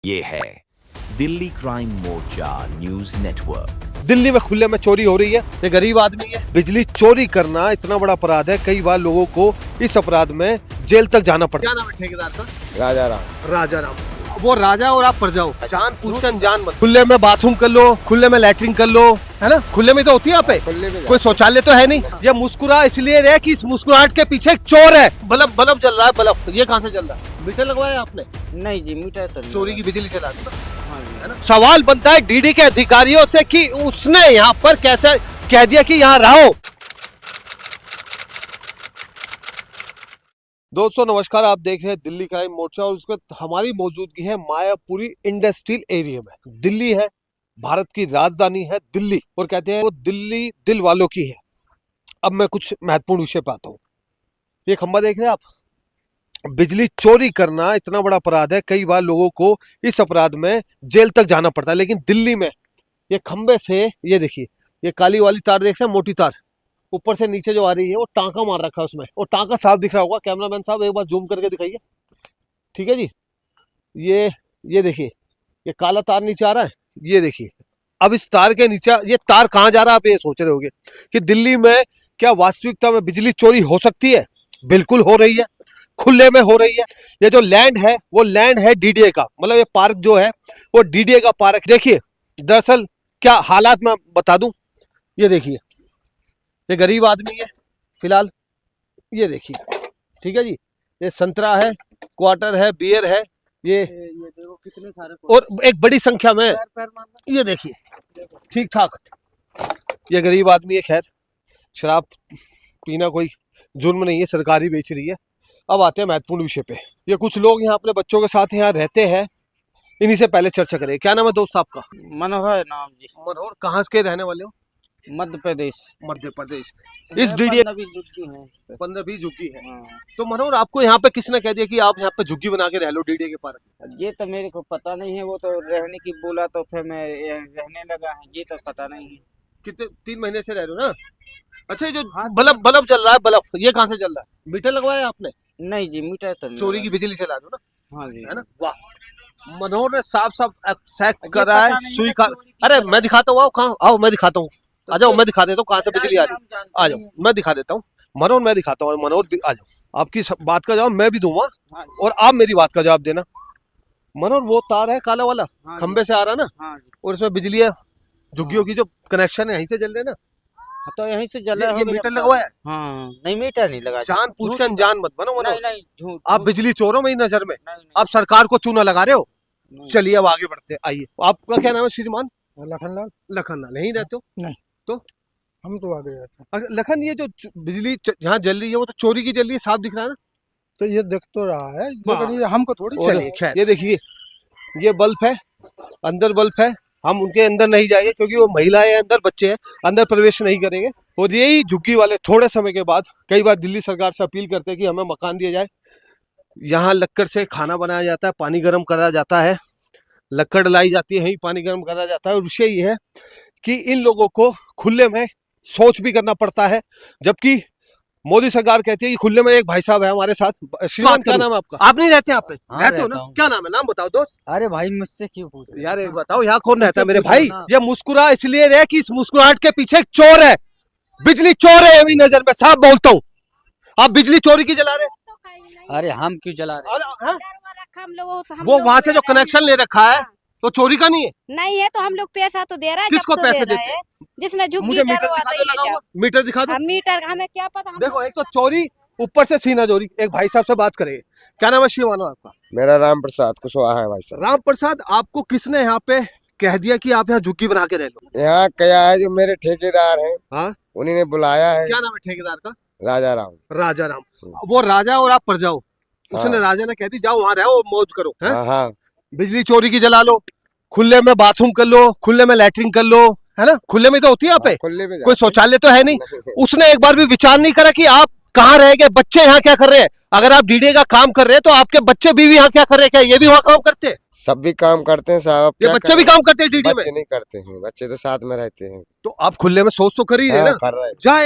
ये है दिल्ली क्राइम मोर्चा news network. Delhi में खुले में चोरी हो रही है। ये गरीब आदमी है। बिजली चोरी करना इतना बड़ा अपराध है, कई बार लोगों को इस अपराध में जेल तक जाना पड़ता है। क्या नाम है ठेकेदार का? राजा राम। राजा राम। वो राजा और आप प्रजा हो। जान पूछ कर अनजान मत। खुले में बाथरूम कर लो, खुले में लैट्रिन कर लो, है ना? खुले में तो होती है यहाँ पे। कोई शौचालय तो है नहीं। ये मुस्कुरा इसलिए रहे कि इस मुस्कुराहट के पीछे एक चोर है। बल्ब बल्ब जल रहा है। बल्ब ये कहाँ से जल रहा है? मीटर लगवाया आपने? नहीं जी, मीटर तो नहीं। चोरी की बिजली चला दी ना? हाँ जी। है ना? सवाल बनता है डीडी के अधिकारियों से कि उसने यहाँ पर कैसे कह दिया कि यहाँ रहो। दोस्तों नमस्कार, आप देख रहे हैं दिल्ली क्राइम मोर्चा और उसमें हमारी मौजूदगी है मायापुरी इंडस्ट्रियल एरिया में। दिल्ली है, भारत की राजधानी है दिल्ली, और कहते हैं वो दिल्ली दिल वालों की है। अब मैं कुछ महत्वपूर्ण विषय पे आता हूँ। ये खंबा देख रहे हैं आप? बिजली चोरी करना इतना बड़ा अपराध है, कई बार लोगों को इस अपराध में जेल तक जाना पड़ता है। लेकिन दिल्ली में ये खंबे से, ये देखिए, ये काली वाली तार देख रहे हैं, मोटी तार ऊपर से नीचे जो आ रही है, वो टांका मार रखा है उसमें, और टांका साफ दिख रहा होगा। कैमरामैन साहब एक बार जूम करके दिखाइए। ठीक है जी, ये देखिए, ये काला तार नीचे आ रहा है, ये देखिए। अब इस तार के नीचे ये तार कहाँ जा रहा है, आप ये सोच रहे होंगे कि दिल्ली में क्या वास्तविकता में बिजली चोरी हो सकती है? बिल्कुल हो रही है, खुले में हो रही है। ये जो लैंड है वो लैंड है डीडीए का, मतलब ये पार्क जो है वो डीडीए का पार्क। देखिए दरअसल क्या हालात मैं बता दूं। ये देखिए, ये गरीब आदमी है फिलहाल, ये देखिए। ठीक है जी, ये संतरा है, क्वार्टर है, बियर है, ये देखो कितने सारे, और एक बड़ी संख्या में, ये देखिए ठीक ठाक। ये गरीब आदमी है। खैर, शराब पीना कोई जुर्म नहीं है, सरकार ही बेच रही है। अब आते हैं महत्वपूर्ण विषय पे। ये कुछ लोग यहाँ अपने बच्चों के साथ यहाँ रहते हैं, इन्हीं से पहले चर्चा करें। क्या नाम है दोस्त आपका? मनोहर नाम जी। मनोहर, कहाँ के रहने वाले हो? मध्य प्रदेश। मध्य प्रदेश। इस डीडीए 15-20 झुग्गी है। तो मनोहर, आपको यहाँ पे किसने कह दिया कि आप यहाँ पे झुग्गी बना के रह लो डीडीए के पार्क में? ये तो मेरे को पता नहीं है, वो तो रहने की बोला तो फिर मैं रहने लगा है, ये तो पता नहीं है। कितने 3 महीने से रह रहे हो ना? अच्छा, ये जो बल्ब बल्ब जल रहा है, बल्ब ये कहाँ से जल रहा है? मीटर लगवाया आपने? नहीं जी, मीटर तो नहीं। चोरी की बिजली चला दो ना? हाँ जी, है ना? वाह, मनोहर ने साफ साफ एक्सेप्ट करा है, स्वीकार। अरे मैं दिखाता हूँ, आओ कहाँ, आओ मैं दिखाता हूँ, आ जाओ, मैं दिखा देता हूँ कहाँ से बिजली आ रही है। आ जाओ, मैं दिखा देता हूँ मनोहर, मैं दिखाता हूँ। मनोहर भी आ जाओ, आपकी बात का जवाब मैं भी दूंगा और आप मेरी बात का जवाब देना। मनोहर, वो तार है काला वाला, खंबे से आ रहा ना, और इसमें बिजली है, झुग्गियों की जो कनेक्शन है यहीं से जल रहे ना? तो यहीं से जला है। ये मीटर लगवाया? हाँ, नहीं मीटर नहीं लगा। जान पूछ के अनजान मत बनो मनोहर। नहीं, आप बिजली चोरों में ही नजर में आप सरकार को चूना लगा रहे हो। चलिए अब आगे बढ़ते हैं। आइए, आपका क्या नाम है श्रीमान? लखनलाल। लखनलाल। यहीं रहते हो? नहीं। तो हम तो आगे रहते हैं। अच्छा लखन, ये जो बिजली यहाँ जल रही है वो तो चोरी की जल रही है, साफ दिख रहा है ना? तो ये दिख तो रहा है, लेकिन ये हमको थोड़ी चलिए खैर, ये देखिए, ये बल्ब है, अंदर बल्ब है। हम उनके अंदर नहीं जाएंगे क्योंकि वो महिलाएं अंदर, बच्चे हैं, अंदर प्रवेश नहीं करेंगे। और यही झुग्गी वाले थोड़े समय के बाद कई बार दिल्ली सरकार से अपील करते हैं कि हमें मकान दिया जाए। यहाँ लक्कड़ से खाना बनाया जाता है, पानी गर्म करा जाता है, लक्कड़ लाई जाती है, यही पानी गर्म करा जाता है। और विषय ये है कि इन लोगों को खुले में शौच भी करना पड़ता है, जबकि मोदी सरकार कहती है कि खुले में। एक भाई साहब है हमारे साथ। श्रीमान, क्या नाम है आपका? आप नहीं रहते यहाँ पे? हाँ, रहते हो ना? क्या नाम है, नाम बताओ दोस्त। अरे भाई, मुझसे क्यों पूछ रहे? यार एक बताओ, यहाँ कौन रहता है मेरे पूछो भाई? ना। ये मुस्कुरा इसलिए रहे कि इस मुस्कुराहट के पीछे एक चोर है, बिजली चोर है, अभी नजर में साफ बोलता हूँ। आप बिजली चोरी की जला रहे हैं? अरे हम क्यों जला रहे हैं? वो वहाँ से जो कनेक्शन ले रखा है तो चोरी का नहीं है? नहीं है तो हम लोग पैसा तो दे रहा है। किसको जब तो पैसे दे रहा देते है, जिसने झुग्गी मुझे मीटर डरवा दिखा तो दो, ये लगा जाओ। हुआ। मीटर दिखा दो। मीटर हमें क्या पता। देखो, एक तो चोरी, ऊपर से सीना चोरी। एक भाई साहब से बात करेंगे। क्या नाम है श्रीमान आपका? मेरा राम प्रसाद कुशवाहा है भाई साहब। राम प्रसाद, आपको किसने यहाँ पे कह दिया कि आप यहाँ झुग्गी बना के रह लो? यहाँ क्या है, जो मेरे ठेकेदार हैं, हाँ, उन्हीं ने बुलाया है। क्या नाम है ठेकेदार का? राजा राम। राजा राम। वो राजा और आप प्रजा हो। उसने राजा ने कह दी जाओ वहाँ रहो, मौज करो। हाँ हाँ, बिजली चोरी की जला लो, खुले में बाथरूम कर लो, खुले में लैट्रिन कर लो, है ना? खुले में तो होती है यहाँ पे। खुले में कोई शौचालय तो है नहीं। उसने एक बार भी विचार नहीं करा कि आप कहाँ रह गए, बच्चे यहाँ क्या कर रहे हैं? अगर आप डीडीए का काम कर रहे हैं तो आपके बच्चे भी यहाँ क्या कर रहे हैं? क्या ये भी वहाँ काम करते हैं? सब भी काम करते हैं साहब। ये बच्चे भी काम करते हैं डीडीए में? बच्चे नहीं करते हैं, बच्चे तो साथ में रहते हैं। तो आप खुले में सोच तो कर ही रहे हाँ, ना? कर रहे हैं। जहाँ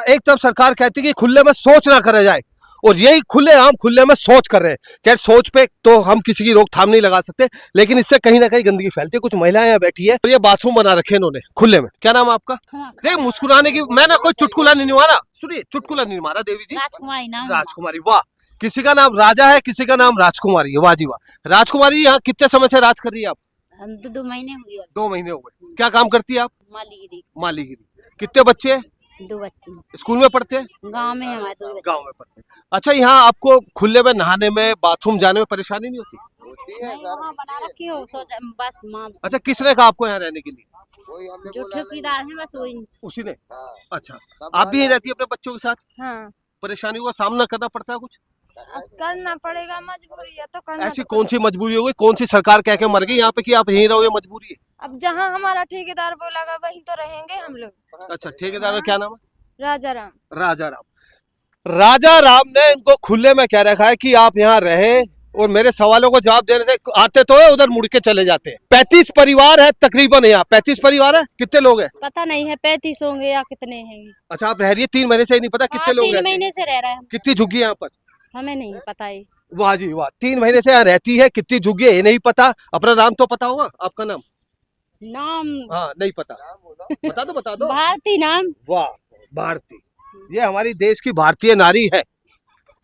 एक तरफ सरकार कहती है कि खुले में सोच ना करा जाए, और यही खुले में शौच कर रहे हैं। खैर शौच पे तो हम किसी की रोकथाम नहीं लगा सकते, लेकिन इससे कहीं ना कहीं गंदगी फैलती है। कुछ महिलाएं यहाँ बैठी है और ये बाथरूम बना रखे इन्होंने खुले में। क्या नाम है आपका? देख मुस्कुराने की, मैं ना कोई चुटकुला नहीं मारा, सुनिए चुटकुला नहीं मारा देवी जी। राजकुमारी नाम। राजकुमारी, वाह। किसी का नाम राजा है, किसी का नाम राजकुमारी है, वाह जी वाह। राजकुमारी यहाँ कितने समय से राज कर रही है आप? 2 महीने हो गए। 2 महीने हो गए। क्या काम करती है आप? मालीगिरी। मालीगिरी। कितने बच्चे हैं? 2 बच्चे स्कूल में पढ़ते हैं? गांव में हमारे 2 बच्चे। गांव में पढ़ते हैं। अच्छा, यहाँ आपको खुले में नहाने में, बाथरूम जाने में परेशानी नहीं होती? नहीं, वहाँ बना रखी हो सोचा बस माँ। अच्छा, किसने कहा आपको यहाँ रहने के लिए? जो ठेकेदार है बस वही। उसी ने। अच्छा, आप भी यहीं रहती है अपने बच्चों के साथ? हाँ, परेशानियों का सामना करना पड़ता है कुछ? अब करना पड़ेगा, मजबूरी है तो करना ऐसी तो कौन सी मजबूरी हो गई, कौन सी सरकार कह के मर गई यहाँ पे कि आप यहीं रहो, ये मजबूरी है? अब जहाँ हमारा ठेकेदार बोलेगा वहीं तो रहेंगे हम लोग। अच्छा, ठेकेदार का क्या नाम है? राजा राम। राजा राम। राजा राम ने इनको खुले में कह रखा है कि आप यहाँ रहे, और मेरे सवालों को जवाब देने से आते तो है, उधर मुड़ के चले जाते हैं। 35 परिवार है तकरीबन यहाँ। 35 परिवार है। कितने लोग हैं? पता नहीं है 35 होंगे या कितने हैं। अच्छा, आप रह रही है 3 महीने से ही नहीं पता कितने लोग 3 रहते हैं? महीने से रह रहे हैं। कितनी झुग्गी है यहाँ पर? हमें नहीं पता है। वाह जी वाह। 3 महीने से यहाँ रहती है, कितनी झुग्गी है ये नहीं पता। अपना नाम तो पता होगा, आपका नाम? नाम हाँ नहीं पता, बता दो। भारती नाम। वाह, भारती। ये हमारी देश की भारतीय नारी है।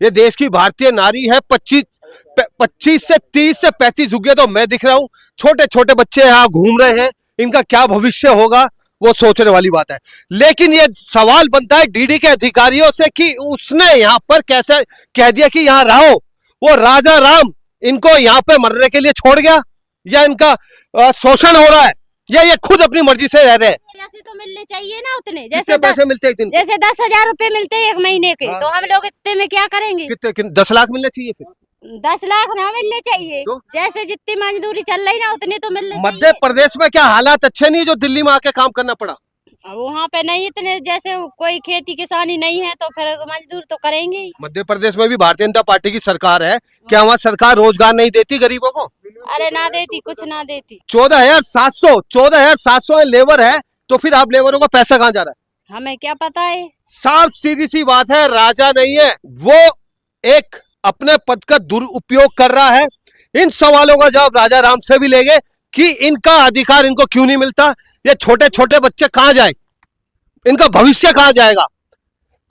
ये देश की भारतीय नारी है। 25 से 30 से 35 झुग्गे तो मैं दिख रहा हूँ। छोटे छोटे बच्चे यहाँ घूम रहे हैं, इनका क्या भविष्य होगा वो सोचने वाली बात है। लेकिन ये सवाल बनता है डीडी के अधिकारियों से कि उसने यहाँ पर कैसे कह दिया कि यहाँ रहो। वो राजा राम इनको यहाँ पे मरने के लिए छोड़ गया, या इनका शोषण हो रहा है, या ये खुद अपनी मर्जी से रह रहे हैं? पैसे तो मिलने चाहिए ना उतने। कितने पैसे मिलते हैं एक दिन? जैसे 10,000 रुपए मिलते हैं 1 महीने के। हाँ। तो हम लोग इतने में क्या करेंगे? कितने 10 लाख मिलने चाहिए फिर? 10 लाख ना मिलने चाहिए। तो? जैसे जितनी मजदूरी चल रही ना उतने तो मिलने मध्य चाहिए। प्रदेश में क्या हालात अच्छे नहीं जो दिल्ली में आके काम करना पड़ा? वहाँ पे नहीं इतने, जैसे कोई खेती किसानी नहीं है तो फिर मजदूर तो करेंगे ही। मध्य प्रदेश में भी भारतीय जनता पार्टी की सरकार है, क्या वहाँ सरकार रोजगार नहीं देती गरीबों को? अरे ना देती, कुछ ना देती। 14,700 लेबर है, तो फिर आप लेबरों का पैसा कहाँ जा रहा है? हमें क्या पता है। साफ सीधी सी बात है, राजा नहीं है वो, एक अपने पद का दुरुपयोग कर रहा है। इन सवालों का जवाब राजा राम से भी लेंगे कि इनका अधिकार इनको क्यों नहीं मिलता। ये छोटे छोटे बच्चे कहाँ जाए, इनका भविष्य कहाँ जाएगा?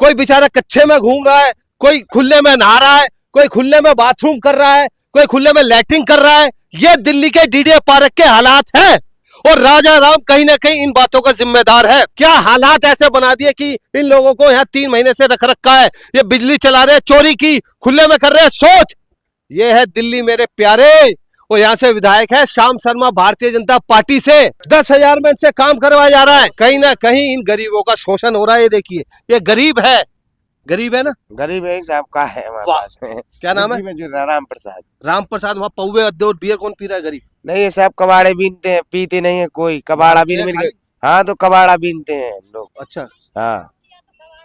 कोई बेचारा कच्चे में घूम रहा है, कोई खुले में नहा रहा है, कोई खुले में बाथरूम कर रहा है, कोई खुले में लैट्रिन कर रहा है। ये दिल्ली के डीडीए पार्क के हालात हैं, और राजा राम कहीं ना कहीं इन बातों का जिम्मेदार है। क्या हालात ऐसे बना दिए कि इन लोगों को यहाँ 3 महीने से रख रखा है। ये बिजली चला रहे, चोरी की खुले में कर रहे हैं। सोच, ये है दिल्ली मेरे प्यारे। और यहाँ से विधायक है श्याम शर्मा भारतीय जनता पार्टी से। 10,000 में इनसे काम करवाया जा रहा है। कहीं ना कहीं इन गरीबों का शोषण हो रहा है। ये देखिए, ये गरीब है ना? गरीब है साहब का है हमारे पास। क्या नाम है? राम प्रसाद। राम प्रसाद। वहाँ पौवे अद्दे और बियर कौन पी रहा है? गरीब नहीं है साहब, कबाड़े बीनते हैं, पीते नहीं है कोई। कबाड़ा बीन मिल के, हाँ तो कबाड़ा बीनते हैं लोग। अच्छा, हाँ,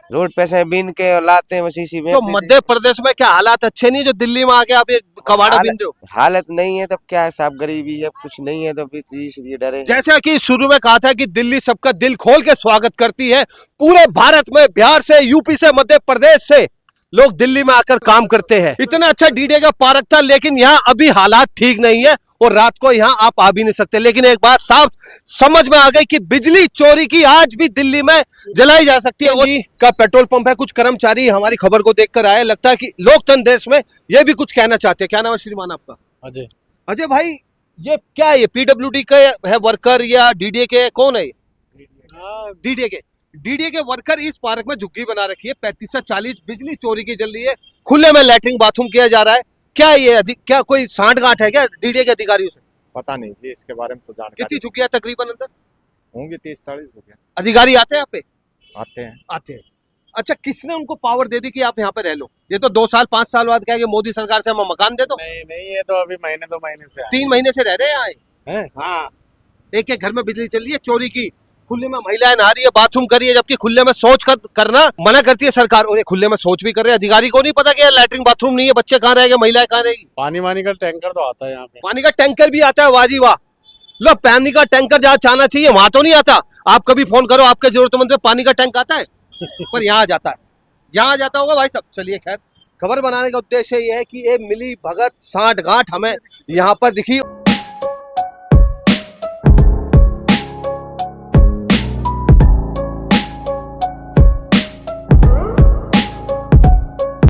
रोड पे से बीन के और लाते हैं शीशी में। तो मध्य प्रदेश में क्या हालात अच्छे नहीं जो दिल्ली में आके आप ये कबाड़ा बीन रहे हो? हालत नहीं है तब क्या है साहब, गरीबी है, कुछ नहीं है तो इसलिए डरे। जैसा कि शुरू में कहा था कि दिल्ली सबका दिल खोल के स्वागत करती है। पूरे भारत में, बिहार से, यूपी से, मध्य प्रदेश से लोग दिल्ली में आकर काम करते हैं। इतना अच्छा डीडीए का पार्क था, लेकिन यहाँ अभी हालात ठीक नहीं है और रात को यहाँ आप आ भी नहीं सकते। लेकिन एक बात साफ समझ में आ गई कि बिजली चोरी की आज भी दिल्ली में जलाई जा सकती है। और का पेट्रोल पंप है, कुछ कर्मचारी हमारी खबर को देखकर आए। लगता है कि लोकतंत्र देश में ये भी कुछ कहना चाहते हैं। क्या नाम है श्रीमान आपका? अजय। अजय भाई, ये क्या है? ये पीडब्ल्यूडी के है वर्कर या डीडीए के? कौन है? डीडीए के वर्कर इस पार्क में झुग्गी बना रखी है। 35 से 40 बिजली चोरी की जल रही है, खुले में लैट्रिन बाथरूम किया जा रहा है। क्या ये क्या कोई सांठगांठ है क्या डीडीए के अधिकारियों से? पता नहीं जी, इसके बारे में तो जानकारी। कितनी झुग्गियां तकरीबन अंदर होंगी? 30-40 हो गया। अधिकारी आते हैं यहाँ पे? आते हैं। अच्छा, किसने उनको पावर दे दी कि आप यहाँ पे रह लो? ये तो 2 साल 5 साल बाद कहेंगे मोदी सरकार से हम मकान दे दो। नहीं, ये तो अभी महीने 2 महीने से 3 महीने से रह रहे हैं यहाँ। हैं? हाँ, एक घर में बिजली चल रही है चोरी की, खुले में महिलाएं नहा रही है, बाथरूम कर रही है, जबकि खुले में शौच करना मना करती है सरकार, और ये खुले में शौच भी कर रहे हैं। अधिकारी को नहीं पता कि लैट्रिन बाथरूम नहीं है, बच्चे कहाँ रहेंगे, महिलाएं कहाँ रहेगी? पानी का टैंकर तो आता है यहाँ पे। पानी का टैंकर भी आता है? वाह जी वाह। लो, पानी का टैंकर जहाँ जाना चाहिए वहां तो नहीं आता। आप कभी फोन करो, आपके जरूरतमंद में पानी का टैंक आता है? पर यहाँ जाता है, यहाँ जाता होगा भाई साहब। चलिए खैर, खबर बनाने का उद्देश्य ये है कि ये मिली भगत सांठ गांठ हमें यहाँ पर दिखी।